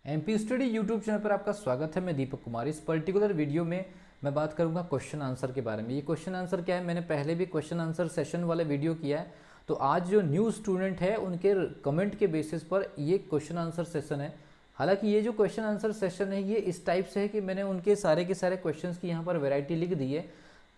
MP study YouTube channel पर आपका स्वागत है। मैं दीपक कुमार। इस पर्टिकुलर वीडियो में मैं बात करूंगा क्वेश्चन आंसर के बारे में। ये क्वेश्चन आंसर क्या है, मैंने पहले भी क्वेश्चन आंसर सेशन वाला वीडियो किया है, तो आज जो न्यू स्टूडेंट है उनके कमेंट के बेसिस पर ये क्वेश्चन आंसर सेशन है। हालांकि ये जो क्वेश्चन आंसर सेशन है ये इस टाइप से है कि मैंने उनके सारे के सारे क्वेश्चन की यहाँ पर वेराइटी लिख दी है।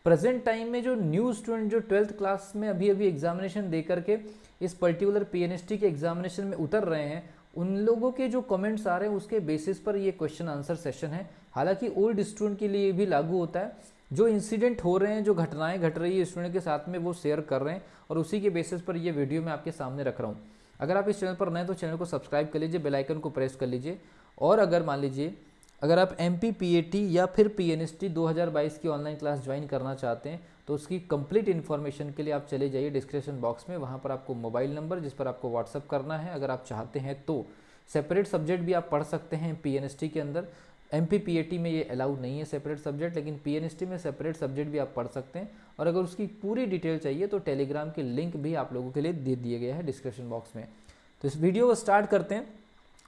प्रेजेंट टाइम में जो न्यू स्टूडेंट जो 12th क्लास में अभी एग्जामिनेशन दे करके इस पर्टिकुलर पीएनएसटी के एग्जामिनेशन में उतर रहे हैं, उन लोगों के जो कमेंट्स आ रहे हैं उसके बेसिस पर ये क्वेश्चन आंसर सेशन है। हालांकि ओल्ड स्टूडेंट के लिए भी लागू होता है। जो इंसिडेंट हो रहे हैं, जो घटनाएं घट रही है स्टूडेंट के साथ में, वो शेयर कर रहे हैं और उसी के बेसिस पर ये वीडियो मैं आपके सामने रख रहा हूँ। अगर आप इस चैनल पर नए तो चैनल को सब्सक्राइब कर लीजिए, बेल आइकन को प्रेस कर लीजिए। और अगर मान लीजिए अगर आप MPPAT या फिर PNST 2022 की ऑनलाइन क्लास ज्वाइन करना चाहते हैं तो उसकी कंप्लीट इन्फॉर्मेशन के लिए आप चले जाइए डिस्क्रिप्शन बॉक्स में। वहाँ पर आपको मोबाइल नंबर जिस पर आपको व्हाट्सअप करना है, अगर आप चाहते हैं तो सेपरेट सब्जेक्ट भी आप पढ़ सकते हैं PNST के अंदर। MPPAT में ये अलाउड नहीं है सेपरेट सब्जेक्ट, लेकिन PNST में सेपरेट सब्जेक्ट भी आप पढ़ सकते हैं। और अगर उसकी पूरी डिटेल चाहिए तो टेलीग्राम के लिंक भी आप लोगों के लिए दे दिए गए हैं डिस्क्रिप्शन बॉक्स में। तो इस वीडियो को स्टार्ट करते हैं।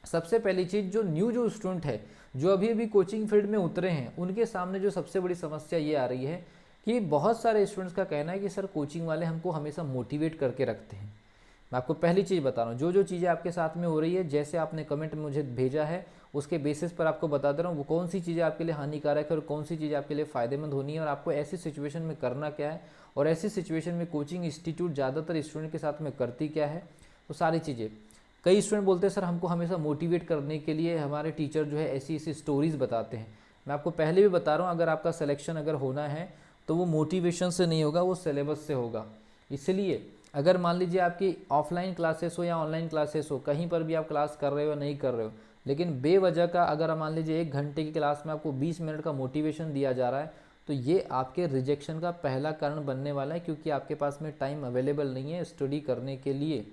सबसे पहली चीज़, जो स्टूडेंट है जो अभी अभी फील्ड में उतरे हैं उनके सामने जो सबसे बड़ी समस्या ये आ रही है कि बहुत सारे स्टूडेंट्स का कहना है कि सर कोचिंग वाले हमको हमेशा मोटिवेट करके रखते हैं। मैं आपको पहली चीज़ बता रहा हूँ, जो चीज़ें आपके साथ में हो रही है, जैसे आपने कमेंट में मुझे भेजा है उसके बेसिस पर आपको बता दे रहा हूँ वो कौन सी चीज़ें आपके लिए हानिकारक है और कौन सी चीज़ें आपके लिए फ़ायदेमंद होनी है और आपको ऐसी सिचुएशन में करना क्या है और ऐसी सिचुएशन में कोचिंग इंस्टीट्यूट ज़्यादातर स्टूडेंट के साथ में करती क्या है, वो सारी चीज़ें। कई स्टूडेंट बोलते हैं सर हमको हमेशा मोटिवेट करने के लिए हमारे टीचर जो है ऐसी ऐसी स्टोरीज़ बताते हैं। मैं आपको पहले भी बता रहा हूँ, अगर आपका सिलेक्शन अगर होना है तो वो मोटिवेशन से नहीं होगा, वो सिलेबस से होगा। इसलिए अगर मान लीजिए आपकी ऑफलाइन क्लासेस हो या ऑनलाइन क्लासेस हो, कहीं पर भी आप क्लास कर रहे हो या नहीं कर रहे हो, लेकिन बेवजह का अगर मान लीजिए 1 घंटे की क्लास में आपको 20 मिनट का मोटिवेशन दिया जा रहा है तो ये आपके रिजेक्शन का पहला कारण बनने वाला है, क्योंकि आपके पास में टाइम अवेलेबल नहीं है स्टडी करने के लिए।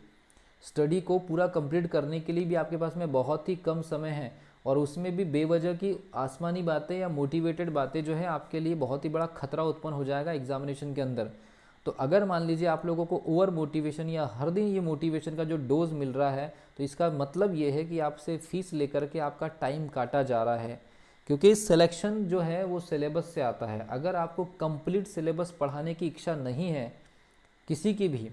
स्टडी को पूरा कंप्लीट करने के लिए भी आपके पास में बहुत ही कम समय है और उसमें भी बेवजह की आसमानी बातें या मोटिवेटेड बातें जो है आपके लिए बहुत ही बड़ा खतरा उत्पन्न हो जाएगा एग्जामिनेशन के अंदर। तो अगर मान लीजिए आप लोगों को ओवर मोटिवेशन या हर दिन ये मोटिवेशन का जो डोज मिल रहा है तो इसका मतलब ये है कि आपसे फीस लेकर के आपका टाइम काटा जा रहा है, क्योंकि सिलेक्शन जो है वो सिलेबस से आता है। अगर आपको कंप्लीट सिलेबस पढ़ाने की इच्छा नहीं है किसी की भी,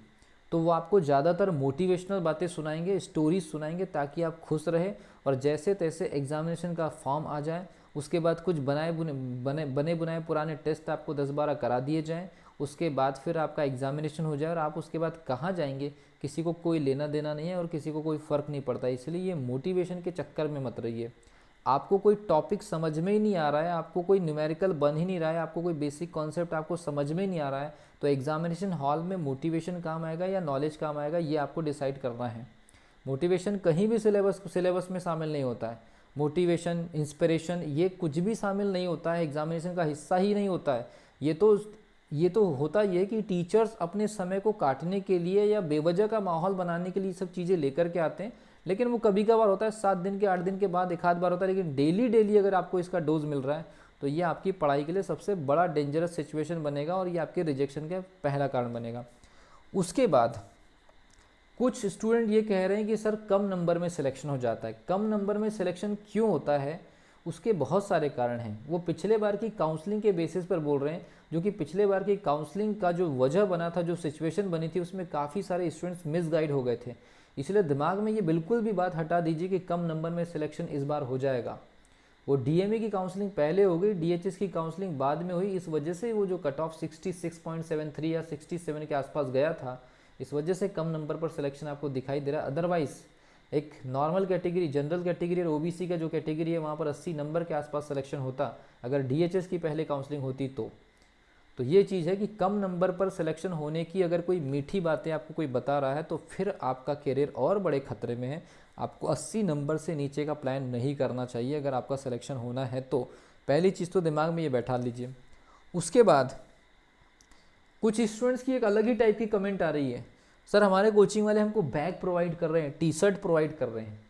तो वो आपको ज़्यादातर मोटिवेशनल बातें सुनाएंगे, स्टोरीज सुनाएंगे ताकि आप खुश रहे और जैसे तैसे एग्जामिनेशन का फॉर्म आ जाए। उसके बाद कुछ बने बुनाए पुराने टेस्ट आपको 10-12 करा दिए जाएं। उसके बाद फिर आपका एग्जामिनेशन हो जाए और आप उसके बाद कहाँ जाएंगे किसी को कोई लेना देना नहीं है और किसी को कोई फ़र्क नहीं पड़ता। इसलिए ये मोटिवेशन के चक्कर में मत रहिए। आपको कोई टॉपिक समझ में ही नहीं आ रहा है, आपको कोई न्यूमेरिकल बन ही नहीं रहा है, आपको कोई बेसिक कॉन्सेप्ट आपको समझ में ही नहीं आ रहा है, तो एग्जामिनेशन हॉल में मोटिवेशन काम आएगा या नॉलेज काम आएगा, ये आपको डिसाइड करना है। मोटिवेशन कहीं भी सिलेबस में शामिल नहीं होता है। मोटिवेशन, इंस्पिरेशन ये कुछ भी शामिल नहीं होता है, एग्जामिनेशन का हिस्सा ही नहीं होता है। ये तो होता ये है कि टीचर्स अपने समय को काटने के लिए या बेवजह का माहौल बनाने के लिए सब चीज़ें लेकर के आते हैं, लेकिन वो कभी कभार होता है 7 दिन के 8 दिन के बाद एक आध बार होता है। लेकिन डेली अगर आपको इसका डोज मिल रहा है तो ये आपकी पढ़ाई के लिए सबसे बड़ा डेंजरस सिचुएशन बनेगा और ये आपके रिजेक्शन का पहला कारण बनेगा। उसके बाद कुछ स्टूडेंट ये कह रहे हैं कि सर कम नंबर में सिलेक्शन हो जाता है। कम नंबर में सिलेक्शन क्यों होता है, उसके बहुत सारे कारण हैं। वो पिछले बार की काउंसलिंग के बेसिस पर बोल रहे हैं, जो कि पिछले बार की काउंसलिंग का जो वजह बना था, जो सिचुएशन बनी थी, उसमें काफ़ी सारे स्टूडेंट्स मिसगाइड हो गए थे। इसलिए दिमाग में ये बिल्कुल भी बात हटा दीजिए कि कम नंबर में सिलेक्शन इस बार हो जाएगा। वो DME की काउंसलिंग पहले हो गई, DHS की काउंसलिंग बाद में हुई। इस वजह से वो जो कट ऑफ 66.73 या 67 के आसपास गया था, इस वजह से कम नंबर पर सिलेक्शन आपको दिखाई दे रहा है। अदरवाइज एक नॉर्मल कैटेगरी, जनरल कैटेगरी और OBC का जो कैटेगरी है वहाँ पर 80 नंबर के आसपास सिलेक्शन होता अगर DHS की पहले काउंसलिंग होती तो ये चीज़ है कि कम नंबर पर सिलेक्शन होने की अगर कोई मीठी बातें आपको कोई बता रहा है तो फिर आपका करियर और बड़े खतरे में है। आपको 80 नंबर से नीचे का प्लान नहीं करना चाहिए अगर आपका सिलेक्शन होना है तो। पहली चीज़ तो दिमाग में ये बैठा लीजिए। उसके बाद कुछ स्टूडेंट्स की एक अलग ही टाइप की कमेंट आ रही है, सर हमारे कोचिंग वाले हमको बैग प्रोवाइड कर रहे हैं, T-शर्ट प्रोवाइड कर रहे हैं।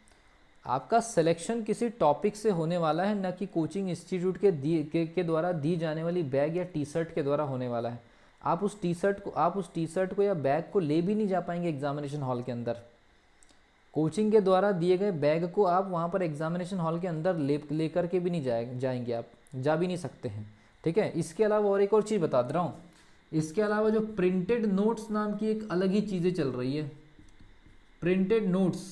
आपका सिलेक्शन किसी टॉपिक से होने वाला है, न कि कोचिंग इंस्टीट्यूट के द्वारा दी जाने वाली बैग या T-शर्ट के द्वारा होने वाला है। आप उस टी शर्ट को या बैग को ले भी नहीं जा पाएंगे एग्जामिनेशन हॉल के अंदर। कोचिंग के द्वारा दिए गए बैग को आप वहाँ पर एग्जामिनेशन हॉल के अंदर ले कर के भी नहीं जाएंगे, आप जा भी नहीं सकते हैं, ठीक है। इसके अलावा और एक और चीज़ बता दे रहा हूँ, इसके अलावा जो प्रिंटेड नोट्स नाम की एक अलग ही चीज़ें चल रही है। प्रिंटेड नोट्स,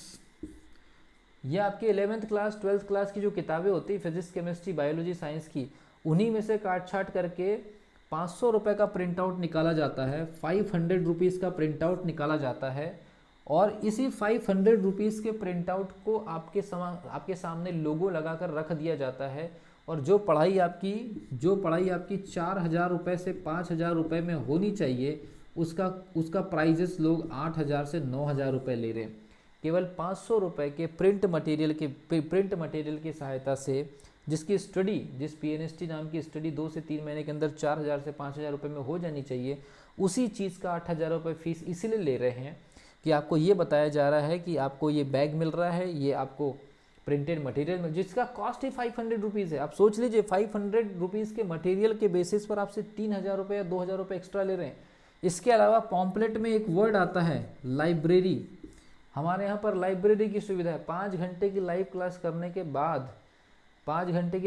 ये आपके 11th क्लास 12th क्लास की जो किताबें होती है फिजिक्स केमिस्ट्री बायोलॉजी साइंस की, उन्हीं में से काट छाट करके 500 रुपये का प्रिंट आउट निकाला जाता है, 500 रुपीज़ का प्रिंट आउट निकाला जाता है, और इसी 500 रुपीज़ के प्रिंट आउट को आपके सामने लोगो लगाकर रख दिया जाता है, और जो पढ़ाई आपकी 4,000 रुपये से 5,000 रुपये में होनी चाहिए, उसका प्राइजेस लोग 8,000 से 9,000 रुपये ले रहे हैं। केवल 500 रुपये के प्रिंट मटेरियल की सहायता से जिस PNST नाम की स्टडी 2 से 3 महीने के अंदर 4,000 से 5,000 रुपये में हो जानी चाहिए, उसी चीज़ का 8,000 रुपये फीस इसीलिए ले रहे हैं कि आपको ये बताया जा रहा है कि आपको ये बैग मिल रहा है, ये आपको प्रिंटेड मटेरियल में, जिसका कॉस्ट ही 500 रुपीज़ है। आप सोच लीजिए 500 रुपीज़ के मटेरियल के बेसिस पर आपसे 3,000 रुपये या 2,000 रुपये एक्स्ट्रा ले रहे हैं। इसके अलावा पॉम्पलेट में एक वर्ड आता है लाइब्रेरी। हमारे यहाँ पर लाइब्रेरी की सुविधा है। 5 घंटे की लाइव क्लास करने के बाद 5 घंटे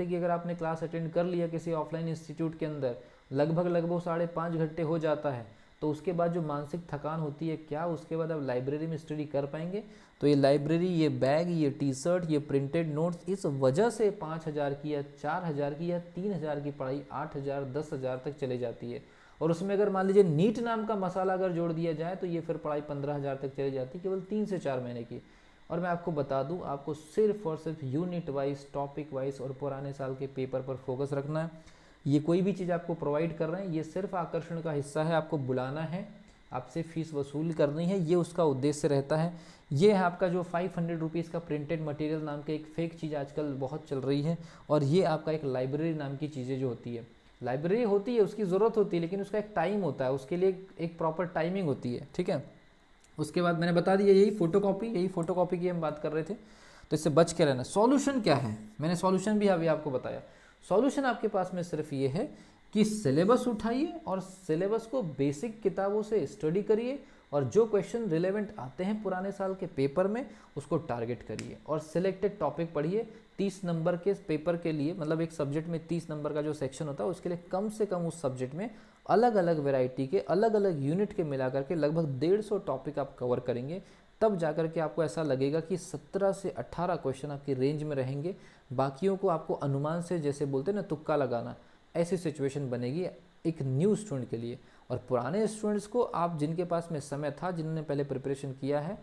की अगर आपने क्लास अटेंड कर लिया किसी ऑफलाइन इंस्टीट्यूट के अंदर, लगभग 5.5 घंटे हो जाता है, तो उसके बाद जो मानसिक थकान होती है, क्या उसके बाद आप लाइब्रेरी में स्टडी कर पाएंगे? तो ये लाइब्रेरी, ये बैग, ये टी-शर्ट, ये प्रिंटेड नोट्स, इस वजह से 5,000 की या 4,000 की या 3,000 की पढ़ाई 8,000 10,000 तक चले जाती है। और उसमें अगर मान लीजिए नीट नाम का मसाला अगर जोड़ दिया जाए तो ये फिर पढ़ाई 15,000 तक चली जाती है, केवल 3 से 4 महीने की। और मैं आपको बता दूं, आपको सिर्फ और सिर्फ यूनिट वाइज, टॉपिक वाइज और पुराने साल के पेपर पर फोकस रखना है। ये कोई भी चीज़ आपको प्रोवाइड कर रहे हैं, ये सिर्फ आकर्षण का हिस्सा है। आपको बुलाना है, आपसे फीस वसूल करनी है, ये उसका उद्देश्य रहता है। ये है आपका जो 500 रुपीज़ का प्रिंटेड मटेरियल नाम का एक फेक चीज़ आजकल बहुत चल रही है। और ये आपका एक लाइब्रेरी नाम की चीज़ें जो होती है, लाइब्रेरी होती है, उसकी ज़रूरत होती है, लेकिन उसका एक टाइम होता है, उसके लिए एक प्रॉपर टाइमिंग होती है, ठीक है। उसके बाद मैंने बता दिया यही फोटोकॉपी की हम बात कर रहे थे, तो इससे बच के रहना। सॉल्यूशन क्या है, मैंने सॉल्यूशन भी अभी आपको बताया। सॉल्यूशन आपके पास में सिर्फ ये है कि सिलेबस उठाइए और सिलेबस को बेसिक किताबों से स्टडी करिए, और जो क्वेश्चन रिलेवेंट आते हैं पुराने साल के पेपर में उसको टारगेट करिए, और सिलेक्टेड टॉपिक पढ़िए। 30 नंबर के पेपर के लिए, मतलब एक सब्जेक्ट में 30 नंबर का जो सेक्शन होता है, उसके लिए कम से कम उस सब्जेक्ट में अलग अलग वैरायटी के, अलग अलग यूनिट के मिलाकर के लगभग 150 टॉपिक आप कवर करेंगे। तब जाकर के आपको ऐसा लगेगा कि 17 से 18 क्वेश्चन आपकी रेंज में रहेंगे। बाकियों को आपको अनुमान से, जैसे बोलते हैं ना, तुक्का लगाना, ऐसी सिचुएशन बनेगी एक न्यू स्टूडेंट के लिए। और पुराने स्टूडेंट्स को, आप जिनके पास में समय था, जिन्होंने पहले प्रिपरेशन किया है,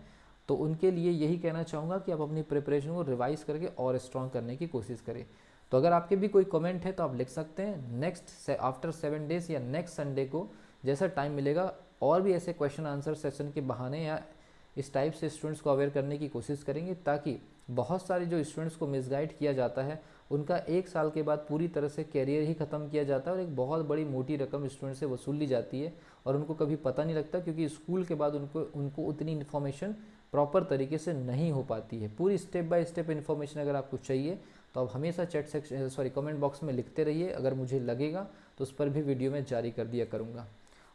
तो उनके लिए यही कहना चाहूँगा कि आप अपनी प्रिपरेशन को रिवाइज करके और स्ट्रॉन्ग करने की कोशिश करें। तो अगर आपके भी कोई कमेंट है तो आप लिख सकते हैं। नेक्स्ट आफ्टर 7 डेज़ या नेक्स्ट संडे को जैसा टाइम मिलेगा, और भी ऐसे क्वेश्चन आंसर सेशन के बहाने या इस टाइप से स्टूडेंट्स को अवेयर करने की कोशिश करेंगे, ताकि बहुत सारे जो स्टूडेंट्स को मिसगाइड किया जाता है, उनका 1 साल के बाद पूरी तरह से कैरियर ही ख़त्म किया जाता है, और एक बहुत बड़ी मोटी रकम स्टूडेंट से वसूल ली जाती है, और उनको कभी पता नहीं लगता, क्योंकि स्कूल के बाद उनको उतनी इन्फॉर्मेशन प्रॉपर तरीके से नहीं हो पाती है। पूरी स्टेप बाय स्टेप इन्फॉर्मेशन अगर आपको चाहिए तो आप हमेशा कमेंट बॉक्स में लिखते रहिए। अगर मुझे लगेगा तो उस पर भी वीडियो में जारी कर दिया करूँगा।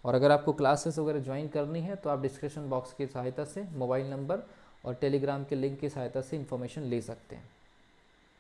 और अगर आपको क्लासेस वगैरह ज्वाइन करनी है तो आप डिस्क्रिप्शन बॉक्स की सहायता से मोबाइल नंबर और टेलीग्राम के लिंक की सहायता से इन्फॉर्मेशन ले सकते हैं।